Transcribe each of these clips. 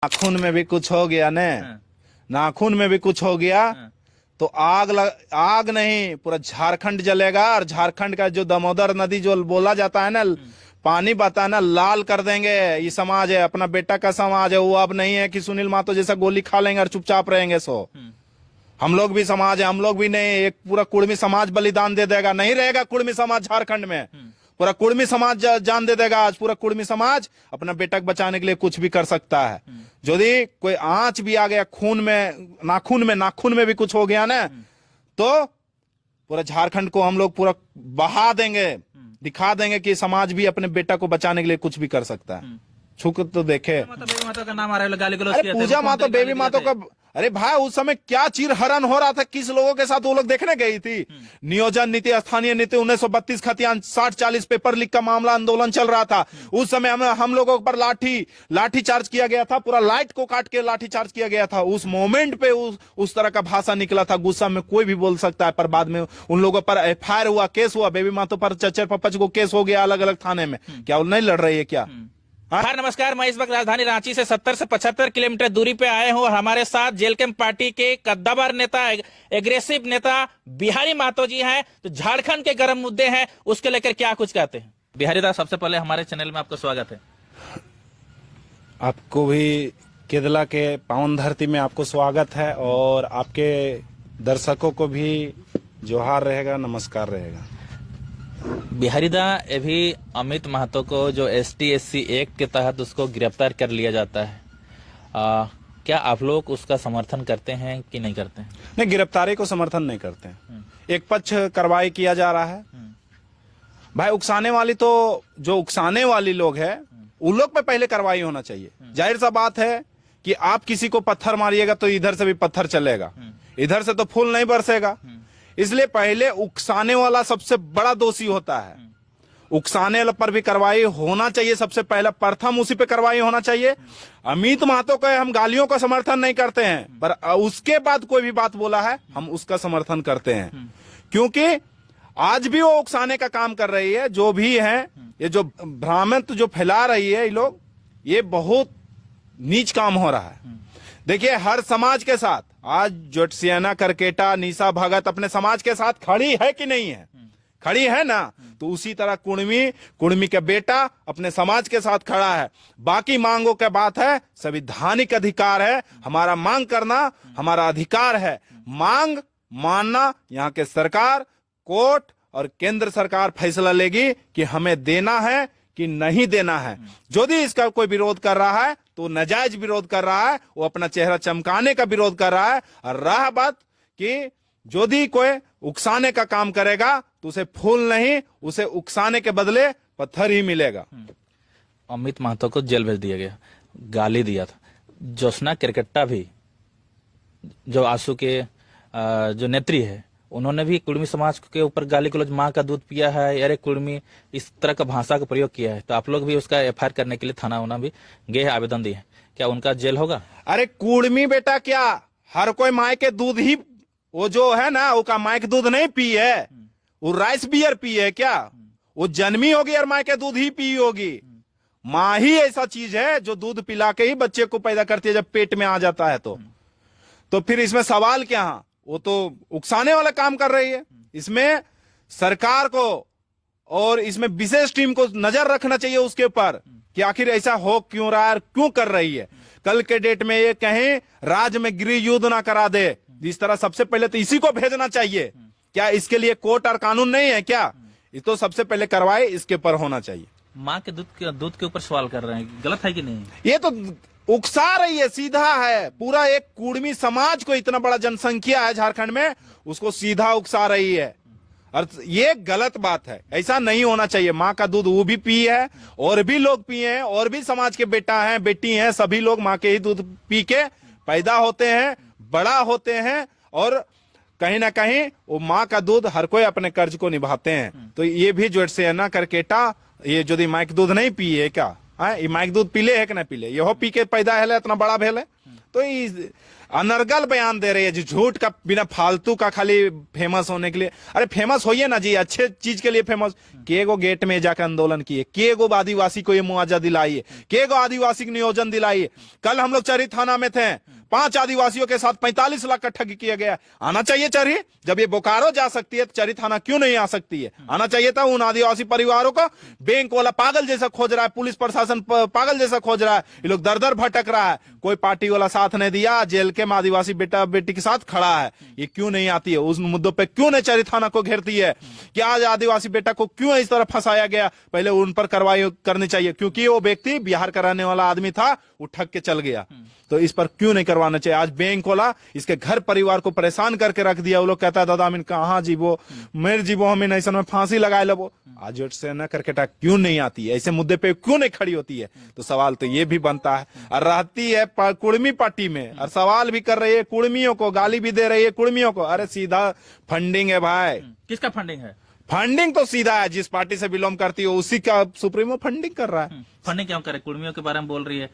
नाखून में भी कुछ हो गया ने, नाखून में भी कुछ हो गया तो आग नहीं पूरा झारखंड जलेगा। और झारखंड का जो दामोदर नदी जो बोला जाता है ना, पानी बहता है ना, लाल कर देंगे। ये समाज है, अपना बेटा का समाज है। वो अब नहीं है कि सुनील महतो जैसा गोली खा लेंगे और चुपचाप रहेंगे। सो हम लोग भी समाज है, हम लोग भी नहीं। एक पूरा कुर्मी समाज बलिदान दे देगा, नहीं रहेगा कुर्मी समाज झारखंड में। पूरा कुर्मी समाज जान दे देगा। आज पूरा कुर्मी समाज अपना बेटा को बचाने के लिए कुछ भी कर सकता है। यदि कोई आंच भी आ गया खून में, नाखून में भी कुछ हो गया ना, तो पूरा झारखंड को हम लोग पूरा बहा देंगे, दिखा देंगे कि समाज भी अपने बेटा को बचाने के लिए कुछ भी कर सकता है। छुक तो देखे बेबी माता का नाम आ रहा है, गाली गलौज अरे किया था, पूजा मातो, मुख्यमंत्री बेबी गाली मातो दिए थे। का। अरे भाई उस समय क्या चीरहरण हो रहा था, किस लोगों के साथ वो लोग देखने गई थी। नियोजन नीति, स्थानीय नीति 1932 खतियान 60-40 पेपर लीक का मामला आंदोलन चल रहा था। उस समय हम लोगों पर लाठी चार्ज किया गया था, पूरा लाइट को काट के लाठी चार्ज किया गया था। उस मोमेंट पे उस तरह का भाषा निकला था। गुस्सा में कोई भी बोल सकता है, पर बाद में उन लोगों पर FIR हुआ, केस हुआ। बेबी मातो पर चच्चर पप्पच को केस हो गया अलग अलग थाने में। क्या वो नहीं लड़ रही है क्या? हाँ नमस्कार, मैं इस वक्त राजधानी रांची से 70 से 75 किलोमीटर दूरी पे आए हूँ और हमारे साथ जेल कैंप पार्टी के कद्दावर नेता, एग्रेसिव नेता बिहारी महतो जी हैं। तो झारखंड के गर्म मुद्दे हैं, उसके लेकर क्या कुछ कहते हैं। बिहारी दा, सबसे पहले हमारे चैनल में आपका स्वागत है। आपको भी केदला के पावन धरती में आपको स्वागत है, और आपके दर्शकों को भी जोहार रहेगा, नमस्कार रहेगा। बिहारी दा, अभी अमित महतो को जो ST/SC एक्ट के तहत उसको गिरफ्तार कर लिया जाता है, क्या आप लोग उसका समर्थन करते हैं कि नहीं करते हैं? नहीं, गिरफ्तारी को समर्थन नहीं करते हैं। एक पक्ष कार्रवाई किया जा रहा है। भाई उकसाने वाली तो जो उकसाने वाली लोग हैं उन लोग पे पहले कार्रवाई होना चाहिए। जाहिर सा बात है कि आप किसी को पत्थर मारिएगा तो इधर से भी पत्थर चलेगा, इधर से तो फूल नहीं बरसेगा। इसलिए पहले उकसाने वाला सबसे बड़ा दोषी होता है। उकसाने पर भी कार्रवाई होना चाहिए। सबसे पहला प्रथम उसी पे कार्रवाई होना चाहिए। अमित महतो का हम गालियों का समर्थन नहीं करते हैं, पर उसके बाद कोई भी बात बोला है हम उसका समर्थन करते हैं, क्योंकि आज भी वो उकसाने का काम कर रही है। जो भी है, ये जो भ्रामक जो फैला रही है ये लोग, ये बहुत नीच काम हो रहा है। देखिए, हर समाज के साथ आज ज्योत्सियाना करकेटा, निशा भगत अपने समाज के साथ खड़ी है कि नहीं है? खड़ी है ना। तो उसी तरह कुर्मी का बेटा अपने समाज के साथ खड़ा है। बाकी मांगों के बात है, संवैधानिक अधिकार है। हमारा मांग करना हमारा अधिकार है। मांग मानना यहाँ के सरकार, कोर्ट और केंद्र सरकार फैसला लेगी कि हमें देना है कि नहीं देना है। यदि इसका कोई विरोध कर रहा है तो नाजायज विरोध कर रहा है, वो अपना चेहरा चमकाने का विरोध कर रहा है। और रहा बात कि यदि कोई उकसाने का काम करेगा तो उसे फूल नहीं, उसे उकसाने के बदले पत्थर ही मिलेगा। अमित महतो को जेल भेज दिया गया, गाली दिया था। ज्योत्सना करकेटा भी, जो आंसू के जो नेत्री है, उन्होंने भी कुर्मी समाज के ऊपर गाली गलौज, माँ का दूध पिया है, अरे कुर्मी, इस तरह का भाषा का प्रयोग किया है। तो आप लोग भी उसका FIR करने के लिए थाना उना भी गए, आवेदन दिए, क्या उनका जेल होगा? अरे कुर्मी बेटा, क्या हर कोई माँ के दूध ही, वो जो है ना, वो का माँ के दूध नहीं पी है, वो राइस बियर पी है क्या? वो जन्मी होगी और माँ के दूध ही पी होगी। माँ ही ऐसा चीज है जो दूध पिला के ही बच्चे को पैदा करती है, जब पेट में आ जाता है तो फिर इसमें सवाल क्या है? वो तो उकसाने वाला काम कर रही है। इसमें सरकार को और इसमें विशेष टीम को नजर रखना चाहिए उसके ऊपर कि आखिर ऐसा हो क्यों रहा है, क्यों कर रही है। कल के डेट में ये कहें राज्य में गृह युद्ध ना करा दे, इस तरह सबसे पहले तो इसी को भेजना चाहिए। क्या इसके लिए कोर्ट और कानून नहीं है क्या? ये तो सबसे पहले कार्रवाई इसके ऊपर होना चाहिए। माँ के दूध के ऊपर सवाल कर रहे हैं, गलत है कि नहीं? ये तो उकसा रही है, सीधा है। पूरा एक कुर्मी समाज को, इतना बड़ा जनसंख्या है झारखंड में, उसको सीधा उकसा रही है। और ये गलत बात है, ऐसा नहीं होना चाहिए। माँ का दूध वो भी पी है, और भी लोग पिए हैं, और भी समाज के बेटा हैं, बेटी हैं, सभी लोग माँ के ही दूध पी के पैदा होते हैं, बड़ा होते हैं, और कहीं ना कहीं वो माँ का दूध हर कोई अपने कर्ज को निभाते हैं। तो ये भी ज्योत्सियाना करकेटा, ये यदि माँ के दूध नहीं पिए क्या, ये माइक दूध पीले है कि नहीं पीले, यहो पी के पैदा है, इतना बड़ा भेल है। तो अनर्गल बयान दे रही है जी, झूठ का, बिना फालतू का, खाली फेमस होने के लिए। अरे फेमस होइए ना जी, अच्छे चीज के लिए फेमस। के गो गेट में जाकर आंदोलन किए, के गो आदिवासी को ये मुआवजा दिलाइए, के गो आदिवासी को नियोजन दिलाइए। कल हम लोग चरी थाना में थे, 5 आदिवासियों के साथ 45 लाख का ठगी किया गया। आना चाहिए चरी, जब ये बोकारो जा सकती है तो चरी थाना क्यों नहीं आ सकती है? आना चाहिए था उन आदिवासी परिवारों को। बैंक वाला पागल जैसा खोज रहा है, पुलिस प्रशासन पागल जैसा खोज रहा है, ये लोग दर दर भटक रहा है, कोई पार्टी वाला साथ नहीं दिया, जेल के आदिवासी बेटा बेटी के साथ खड़ा है। ये क्यों नहीं आती है? उस मुद्दों पे क्यों नहीं चरी थाना को घेरती है कि आज आदिवासी बेटा को क्यों इस तरह फंसाया गया? पहले उन पर कार्रवाई करनी चाहिए, क्योंकि वो व्यक्ति बिहार का रहने वाला आदमी था, वो ठग के चल गया। तो इस पर क्यों नहीं करवाना चाहिए? आज बैंक वाला इसके घर परिवार को परेशान करके रख दिया। वो लोग कहता है दादा अमीन कहाँ जीवो, मेरे जीवो, हमें नहीं में फांसी लगाए लो। आज से न करके क्यों नहीं आती है? ऐसे मुद्दे पे क्यों नहीं खड़ी होती है? तो सवाल तो ये भी बनता है। और रहती है कुड़मी पार्टी में और सवाल भी कर रही है कुड़मियों को, गाली भी दे रही है कुड़मियों को। अरे सीधा फंडिंग है भाई। किसका फंडिंग है? फंडिंग तो सीधा है, जिस पार्टी से बिलोंग करती है उसी का सुप्रीमो फंडिंग कर रहा है। फंडिंग क्यों करे? कुड़मियों के बारे में बोल रही है।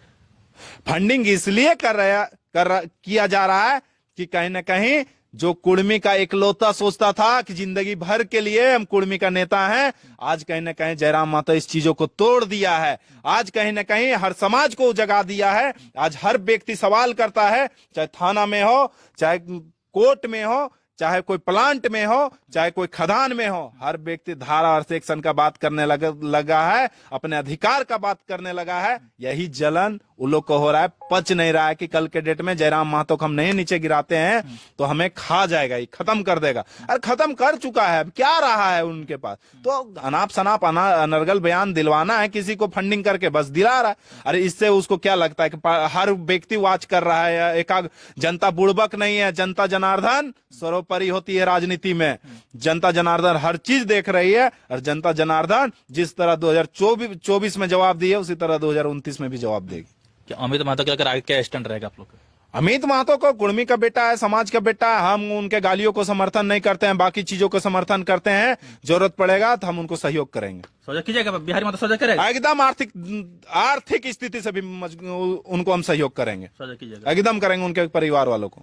फंडिंग इसलिए किया जा रहा है कि कहीं ना कहीं जो कुड़मी का एकलौता सोचता था कि जिंदगी भर के लिए हम कुड़मी का नेता हैं, आज कहीं ना कहीं जयराम महतो इस चीजों को तोड़ दिया है। आज कहीं ना कहीं हर समाज को जगा दिया है। आज हर व्यक्ति सवाल करता है, चाहे थाना में हो, चाहे कोर्ट में हो, चाहे कोई प्लांट में हो, चाहे कोई खदान में हो, हर व्यक्ति धारा और सेक्शन का बात करने लगा है, अपने अधिकार का बात करने लगा है। यही जलन उन लोग को हो रहा है। पच नहीं रहा है कि कल के डेट में जयराम महतो को हम नहीं नीचे गिराते हैं तो हमें खा जाएगा, ये खत्म कर देगा। अरे खत्म कर चुका है, अब क्या रहा है उनके पास? तो अनाप शनाप अनर्गल बयान दिलवाना है किसी को फंडिंग करके, बस दिला रहा है। अरे इससे उसको क्या लगता है कि हर व्यक्ति वॉच कर रहा है? एक जनता बुड़बक नहीं है, जनता जनार्दन सर्वोपरि होती है राजनीति में। जनता जनार्दन हर चीज देख रही है और जनता जनार्दन जिस तरह 2024 में जवाब दिए उसी तरह 2029 में भी जवाब देगी। क्या अमित महतो के लेकर आगे क्या स्टैंड रहेगा आप लोग का? अमित महतो को कुड़मी का बेटा है, समाज का बेटा है। हम उनके गालियों को समर्थन नहीं करते हैं, बाकी चीजों को समर्थन करते हैं। जरूरत पड़ेगा तो हम उनको सहयोग करेंगे। सौदा कीजिएगा? बिहारी महतो सौदा करेगा? एकदम आर्थिक स्थिति से भी उनको हम सहयोग करेंगे, सौदा कीजिएगा? एकदम करेंगे उनके परिवार वालों को।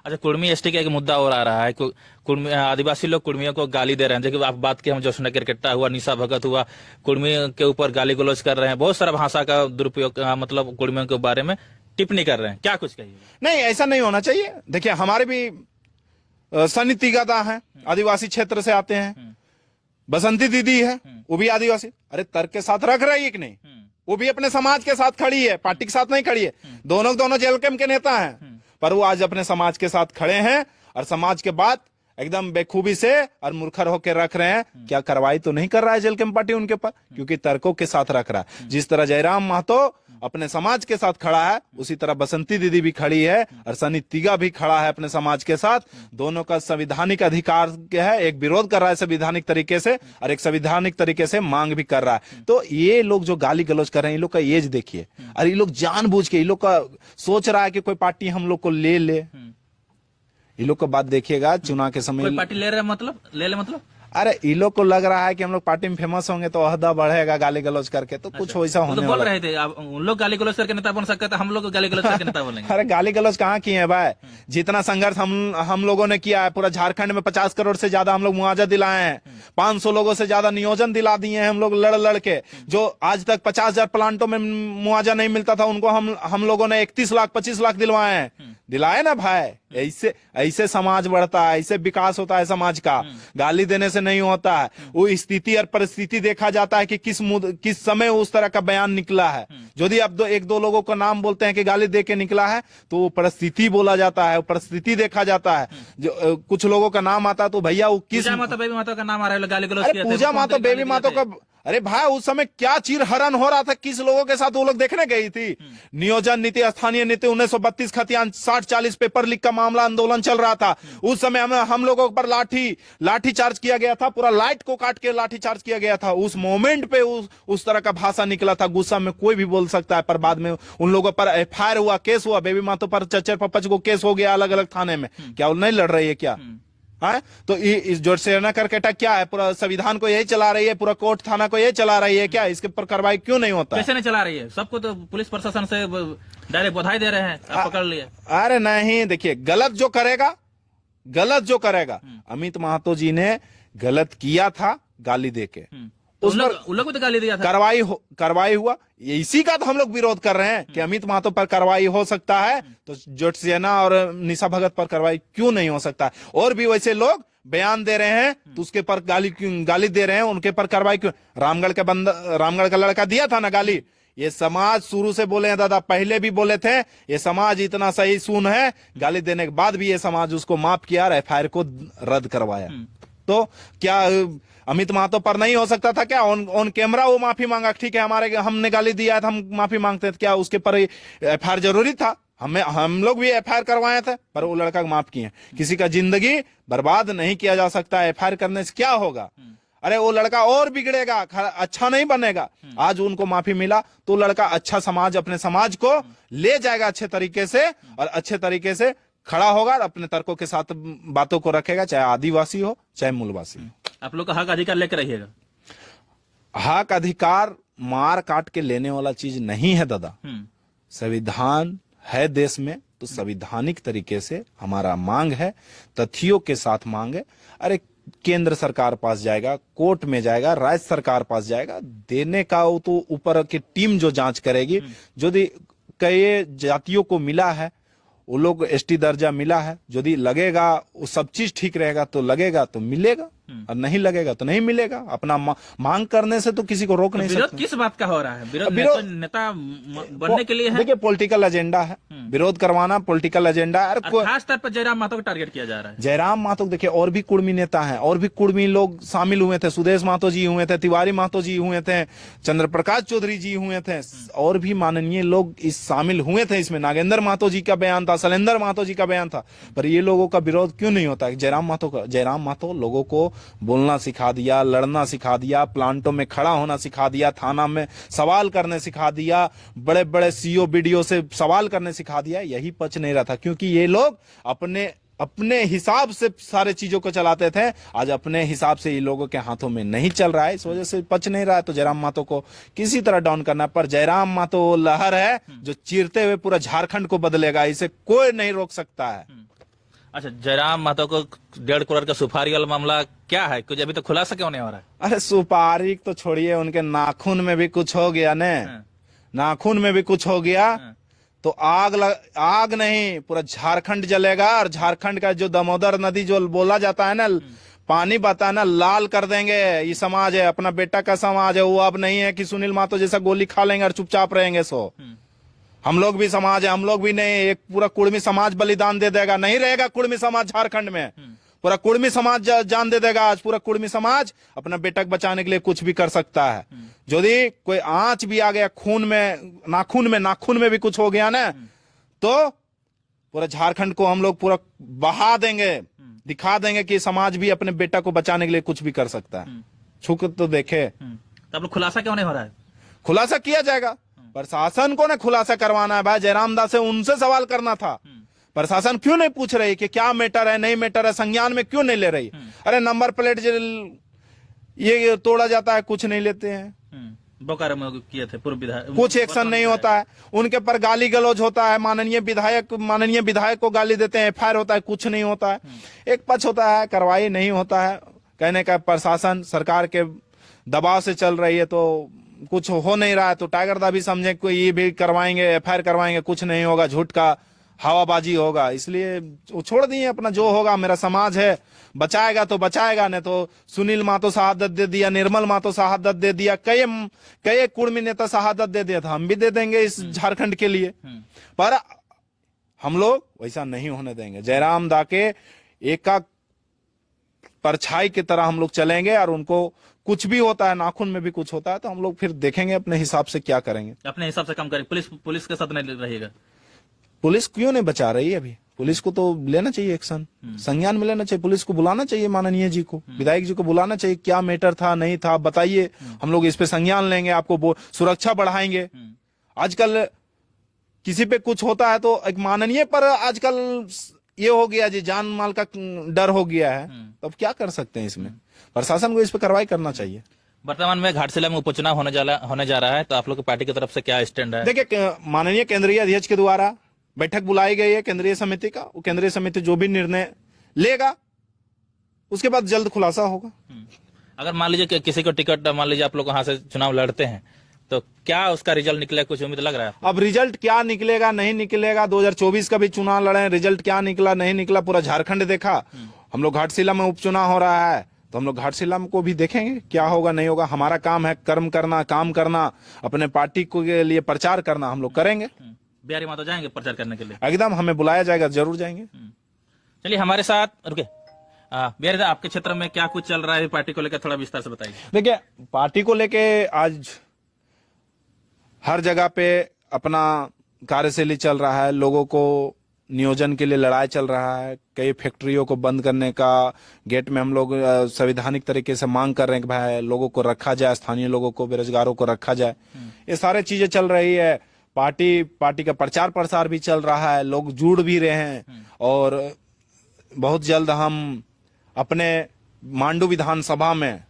अच्छा, कुड़मी एसटी का एक मुद्दा और आ रहा है। कुड़मी आदिवासी लोग कुड़मियों को गाली दे रहे हैं। देखिए आप बात की, हम जोशना क्रिकेटा हुआ, निशा भगत हुआ, कुड़मी के ऊपर गाली गलौज कर रहे हैं, बहुत सारा भाषा का दुरुपयोग, मतलब कुड़मियों के बारे में टिप्पणी कर रहे हैं। क्या कुछ कहिए? नहीं, ऐसा नहीं होना चाहिए। देखिए हमारे भी सनी तिगादा है, आदिवासी क्षेत्र से आते हैं। बसंती दीदी है, वो भी आदिवासी। अरे तर्क के साथ रख रही है कि नहीं? वो भी अपने समाज के साथ खड़ी है, पार्टी के साथ नहीं खड़ी है। दोनों जेल कैंप के नेता हैं, पर वो आज अपने समाज के साथ खड़े हैं और समाज के बात एकदम बेखूबी से और मुरखर होकर रख रहे हैं। क्या कार्रवाई तो नहीं कर रहा है जेल कैंप पार्टी उनके ऊपर? क्योंकि तर्कों के साथ रख रहा है। जिस तरह जयराम महतो अपने समाज के साथ खड़ा है, उसी तरह बसंती दीदी भी खड़ी है और सनी तिगा भी खड़ा है अपने समाज के साथ। दोनों का संवैधानिक अधिकार है, एक विरोध कर रहा है संवैधानिक तरीके से और एक संवैधानिक तरीके से मांग भी कर रहा है। तो ये लोग जो गाली गलौज कर रहे हैं, इन लोग का एज देखिए, और ये लोग जानबूझ के, ये लोग का सोच रहा है कि कोई पार्टी हम लोग को ले ले। ये लोग को बात देखिएगा, चुनाव के समय कोई पार्टी ले रहे मतलब ले ले मतलब अरे ये लोग को लग रहा है कि हम लोग पार्टी में फेमस होंगे तो ओहदा बढ़ेगा गाली गलौज करके, तो कुछ वैसा होने तो बोल रहे थे आप, उन लोग गाली गलौज करके नेता बन सकते थे, हम लोग गाली गलौज करके नेता बनेंगे। अरे गाली गलौज कहाँ किए हैं भाई? जितना संघर्ष हम लोगों ने किया है, पूरा झारखंड में 50 करोड़ से ज्यादा हम लोग मुआवजा दिलाए हैं, 500 लोगों से ज्यादा नियोजन दिला दिए हैं हम लोग लड़ के। जो आज तक 50,000 प्लांटों में मुआवजा नहीं मिलता था, उनको हम लोगों ने 31 लाख 25 लाख दिलवाए हैं। दिलाए ना भाई? ऐसे समाज बढ़ता है, ऐसे विकास होता है समाज का। गाली देने से नहीं होता है, वो स्थिति और परिस्थिति देखा जाता है कि किस समय उस तरह का बयान निकला है। यदि आप एक दो लोगों का नाम बोलते हैं कि गाली दे के निकला है, तो वो परिस्थिति बोला जाता है, परिस्थिति देखा जाता है। जो कुछ लोगों का नाम आता है तो भैया वो किस बेबी माता का नाम आ रहा है, गाली गलौज किया था। पूजा माता बेबी माता का, अरे भाई उस समय क्या चीर हरण हो रहा था, किस लोगों के साथ वो लोग देखने गई थी? नियोजन नीति, स्थानीय नीति, 1932 खतियान 60-40 पेपर लीक का मामला आंदोलन चल रहा था। उस समय हम लोगों पर लाठी चार्ज किया गया था, पूरा लाइट को काट के लाठी चार्ज किया गया था। उस मोमेंट पे उस तरह का भाषा निकला था। गुस्सा में कोई भी बोल सकता है, पर बाद में उन लोगों पर एफआईआर हुआ, केस हुआ, बेबी मातो पर चच्चर पप्पच को केस हो गया अलग अलग थाने में। क्या वो नहीं लड़ रही है क्या? हाँ, तो इस जो सेना करकेटा क्या है, पूरा संविधान को यही चला रही है, पूरा कोर्ट थाना को यही चला रही है क्या? इसके ऊपर कार्रवाई क्यों नहीं होता? कैसे नहीं चला रही है? सबको तो पुलिस प्रशासन से डायरेक्ट बधाई दे रहे हैं, आप पकड़ लिए। अरे नहीं, देखिए गलत जो करेगा अमित महतो जी ने गलत किया था गाली देके, उन लोग को तो गाली दिया था, कार्रवाई हुआ। इसी का तो हम लोग विरोध कर रहे हैं कि अमित महतो पर कार्रवाई हो सकता है तो जोट सेना और निशा भगत पर कार्रवाई क्यों नहीं हो सकता है? और भी वैसे लोग बयान दे रहे हैं तो उसके पर गाली दे रहे हैं, उनके पर कार्रवाई क्यों? रामगढ़ का लड़का दिया था ना गाली। ये समाज शुरू से बोले हैं दादा, पहले भी बोले थे ये समाज इतना सही सुन है, गाली देने के बाद भी ये समाज उसको माफ किया और एफआईआर को रद्द करवाया। तो क्या अमित महतो पर नहीं हो सकता था क्या? ऑन कैमरा वो माफी मांगा, ठीक है हमने गाली दिया था, हम माफी मांगते थे, क्या उसके पर एफआईआर जरूरी था? हम लोग भी एफआईआर करवाए थे, पर वो लड़का माफ किए। किसी का जिंदगी बर्बाद नहीं किया जा सकता एफआईआर करने से, क्या होगा? अरे वो लड़का और बिगड़ेगा, अच्छा नहीं बनेगा। आज उनको माफी मिला तो लड़का अच्छा समाज, अपने समाज को ले जाएगा अच्छे तरीके से, और अच्छे तरीके से खड़ा होगा, अपने तर्कों के साथ बातों को रखेगा, चाहे आदिवासी हो चाहे मूलवासी हो। आप लोग का हक अधिकार लेकर रहिएगा। हक अधिकार मार काट के लेने वाला चीज नहीं है दादा। संविधान है देश में, तो संवैधानिक तरीके से हमारा मांग है, तथ्यों के साथ मांग है। अरे केंद्र सरकार पास जाएगा, कोर्ट में जाएगा, राज्य सरकार पास जाएगा, देने का वो तो ऊपर की टीम जो जांच करेगी। यदि कई जातियों को मिला है, वो लोग एसटी दर्जा मिला है, यदि लगेगा वो सब चीज ठीक रहेगा तो लगेगा तो मिलेगा, और नहीं लगेगा तो नहीं मिलेगा। अपना मांग करने से तो किसी को रोक नहीं सकते। विरोध किस बात का हो रहा है? विरोध नेता बनने के लिए है? देखिए पॉलिटिकल एजेंडा है, विरोध करवाना पॉलिटिकल एजेंडा है। खास तौर पर जयराम महतो को टारगेट किया जा रहा है। जयराम महतो देखिए, और भी कुर्मी नेता हैं, और भी कुर्मी लोग शामिल हुए थे। सुदेश महतो जी हुए थे, तिवारी महतो जी हुए थे, चंद्र प्रकाश चौधरी जी हुए थे, और भी माननीय लोग इस शामिल हुए थे इसमें। नागेंद्र महतो जी का बयान था, शैलेंद्र महतो जी का बयान था, पर ये लोगों का विरोध क्यों नहीं होता? जयराम महतो लोगों को बोलना सिखा दिया, लड़ना सिखा दिया, प्लांटों में खड़ा होना सिखा दिया, थाना में सवाल करने सिखा दिया, बड़े बड़े सीओ बीडीओ से सवाल करने सिखा दिया। यही पच नहीं रहा था, क्योंकि ये लोग अपने हिसाब से सारे चीजों को चलाते थे। आज अपने हिसाब से ये लोगों के हाथों में नहीं चल रहा है, इस वजह से पच नहीं रहा है। तो जयराम महतो को किसी तरह डाउन करना, पर जयराम महतो लहर है जो चीरते हुए पूरा झारखंड को बदलेगा, इसे कोई नहीं रोक सकता है। अच्छा, जयराम महतो को 1.5 करोड़ का सुपारी वाला मामला क्या है? कुछ अभी तो खुलासा क्यों नहीं हो रहा है? अरे सुपारी तो छोड़िए, उनके नाखून में भी कुछ हो गया ने, नाखून में भी कुछ हो गया तो आग नहीं, पूरा झारखंड जलेगा। और झारखंड का जो दामोदर नदी जो बोला जाता है ना, पानी बता ना, लाल कर देंगे। ये समाज है, अपना बेटा का समाज है, वो अब नहीं है कि सुनील महतो जैसा गोली खा लेंगे और चुपचाप रहेंगे। हम लोग भी समाज है, हम लोग भी नहीं, एक पूरा कुर्मी समाज बलिदान दे देगा। नहीं रहेगा कुर्मी समाज झारखंड में, पूरा कुर्मी समाज जान दे देगा। आज पूरा कुर्मी समाज अपना बेटा बचाने के लिए कुछ भी कर सकता है। यदि कोई आंच भी आ गया खून में, नाखून में भी कुछ हो गया ना, तो पूरा झारखंड को हम लोग पूरा बहा देंगे, दिखा देंगे कि समाज भी अपने बेटा को बचाने के लिए कुछ भी कर सकता है। छुक तो देखे। तो अब लोग खुलासा क्यों नहीं हो रहा है? खुलासा किया जाएगा, प्रशासन को ना खुलासा करवाना है भाई। जयराम दास से उनसे सवाल करना था, प्रशासन क्यों नहीं पूछ रही कि क्या मैटर है, नहीं मैटर है, संज्ञान में क्यों नहीं ले रही? अरे नंबर प्लेट ये तोड़ा जाता है, कुछ नहीं लेते हैं। बोकारो में किए थे पूर्व विधायक, कुछ एक्शन नहीं होता है। उनके पर गाली गलौज होता है, माननीय विधायक को गाली देते हैं, एफआईआर होता है, कुछ नहीं होता है। एक पक्ष होता है, कार्रवाई नहीं होता है। कहने का प्रशासन सरकार के दबाव से चल रही है, तो कुछ हो नहीं रहा है। तो टाइगर दा भी समझे कोई ये भी करवाएंगे, एफआईआर करवाएंगे, कुछ नहीं होगा, झूठ का हवाबाजी होगा, इसलिए वो छोड़ दिए। अपना जो होगा, मेरा समाज है, बचाएगा तो बचाएगा, नहीं तो सुनील महतो शहादत दे दिया, निर्मल महतो शहादत दे दिया, कई कुर्मी नेता शहादत दे दिया था, हम भी दे देंगे इस झारखंड के लिए। पर हम लोग वैसा नहीं होने देंगे। जयराम दा के एक परछाई की तरह हम लोग चलेंगे, और उनको कुछ भी होता है, नाखून में भी कुछ होता है, तो हम लोग फिर देखेंगे अपने हिसाब से क्या करेंगे। अपने हिसाब से काम करेंगे। पुलिस के साथ नहीं रहेगा। पुलिस क्यों नहीं बचा रही है? अभी पुलिस को तो लेना चाहिए एक्शन, संज्ञान में लेना चाहिए। पुलिस को बुलाना चाहिए, माननीय जी को, विधायक जी को बुलाना चाहिए। क्या मैटर था, नहीं था, बताइए, हम लोग इस पे संज्ञान लेंगे, आपको सुरक्षा बढ़ाएंगे। आजकल किसी पे कुछ होता है तो एक माननीय पर आजकल ये हो गया जी, जान माल का डर हो गया है, तो अब क्या कर सकते हैं इसमें? प्रशासन को इस पर कार्रवाई करना चाहिए। वर्तमान में घाटशिला में उपचुनाव होने जा रहा है, तो आप लोग की पार्टी की तरफ से क्या स्टैंड है? देखिए, माननीय केंद्रीय अध्यक्ष के द्वारा बैठक बुलाई गई है केंद्रीय समिति का। वो केंद्रीय समिति जो भी निर्णय लेगा उसके बाद जल्द खुलासा होगा। अगर मान लीजिए कि किसी को टिकट, मान लीजिए आप लोग वहां से चुनाव लड़ते हैं, तो क्या उसका रिजल्ट निकले, कुछ उम्मीद लग रहा है? अब रिजल्ट क्या निकलेगा नहीं निकलेगा, 2024 का भी चुनाव लड़े, रिजल्ट क्या निकला नहीं निकला पूरा झारखंड देखा। हम लोग घाटशिला में उपचुनाव हो रहा है, तो हम लोग घाटशिला में को भी देखेंगे क्या होगा नहीं होगा। हमारा काम है कर्म करना, काम करना, अपने पार्टी के लिए प्रचार करना, हम लोग करेंगे। बिहारी माता जाएंगे प्रचार करने के लिए? एकदम, हमें बुलाया जाएगा, जरूर जाएंगे। चलिए हमारे साथ रुके। बिहारी साहब, आपके क्षेत्र में क्या कुछ चल रहा है पार्टी को लेकर, थोड़ा विस्तार से बताइए। देखिए, पार्टी को लेके आज हर जगह पे अपना कार्यशैली चल रहा है, लोगों को नियोजन के लिए लड़ाई चल रहा है। कई फैक्ट्रियों को बंद करने का गेट में हम लोग संवैधानिक तरीके से मांग कर रहे हैं कि भाई लोगों को रखा जाए, स्थानीय लोगों को, बेरोजगारों को रखा जाए। ये सारे चीजें चल रही है। पार्टी का प्रचार प्रसार भी चल रहा है, लोग जुड़ भी रहे हैं। और बहुत जल्द हम अपने मांडू विधानसभा में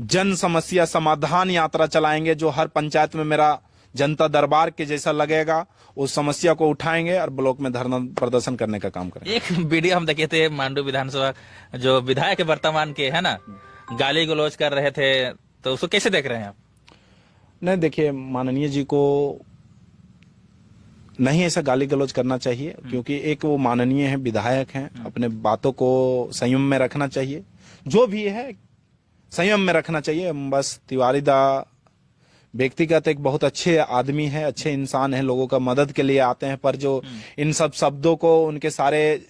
जन समस्या समाधान यात्रा चलाएंगे, जो हर पंचायत में मेरा जनता दरबार के जैसा लगेगा। उस समस्या को उठाएंगे और ब्लॉक में धरना प्रदर्शन करने का काम करेंगे। एक वीडियो हम देखे थे, मांडू विधानसभा जो विधायक वर्तमान के है ना, गाली गलौज कर रहे थे, तो उसको कैसे देख रहे हैं आप? नहीं, देखिए, माननीय जी को नहीं ऐसा गाली गलौज करना चाहिए, क्योंकि एक वो माननीय है, विधायक हैं, अपने बातों को संयम में रखना चाहिए। जो भी है संयम में रखना चाहिए। बस तिवारी दा व्यक्तिगत एक बहुत अच्छे आदमी है, अच्छे इंसान है, लोगों का मदद के लिए आते हैं, पर जो इन सब शब्दों को, उनके सारे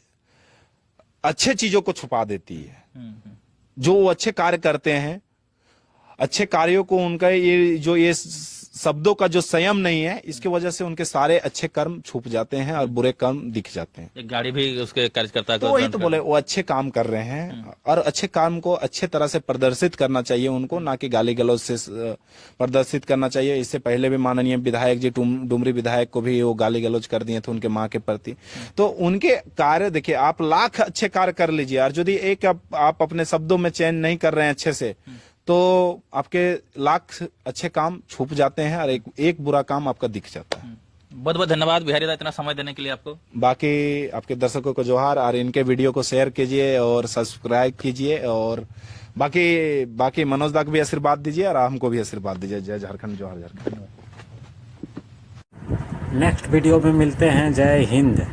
अच्छे चीजों को छुपा देती है। जो वो अच्छे कार्य करते हैं, अच्छे कार्यों को, उनका ये शब्दों का जो संयम नहीं है, इसकी वजह से उनके सारे अच्छे कर्म छुप जाते हैं और बुरे कर्म दिख जाते हैं। एक गाड़ी भी उसके कार्यकर्ता को, तो वही तो बोले, वो अच्छे काम कर रहे हैं और अच्छे काम को अच्छे तरह से प्रदर्शित करना चाहिए उनको, ना कि गाली गलौज से प्रदर्शित करना चाहिए। इससे पहले भी माननीय विधायक जी, डुमरी विधायक को भी वो गाली गलौज कर दिए थे उनके माँ के प्रति। तो उनके कार्य देखिए, आप लाख अच्छे कार्य कर लीजिए और यदि एक आप अपने शब्दों में चयन नहीं कर रहे हैं अच्छे से, तो आपके लाख अच्छे काम छुप जाते हैं और एक बुरा काम आपका दिख जाता है। बहुत बहुत धन्यवाद बिहारी दा, इतना समय देने के लिए आपको। बाकी आपके दर्शकों को जोहार, और इनके वीडियो को शेयर कीजिए और सब्सक्राइब कीजिए, और बाकी मनोज दा को भी आशीर्वाद दीजिए और हमको भी आशीर्वाद दीजिए। जय झारखंड, जोहार झारखंड। नेक्स्ट वीडियो में मिलते हैं। जय हिंद।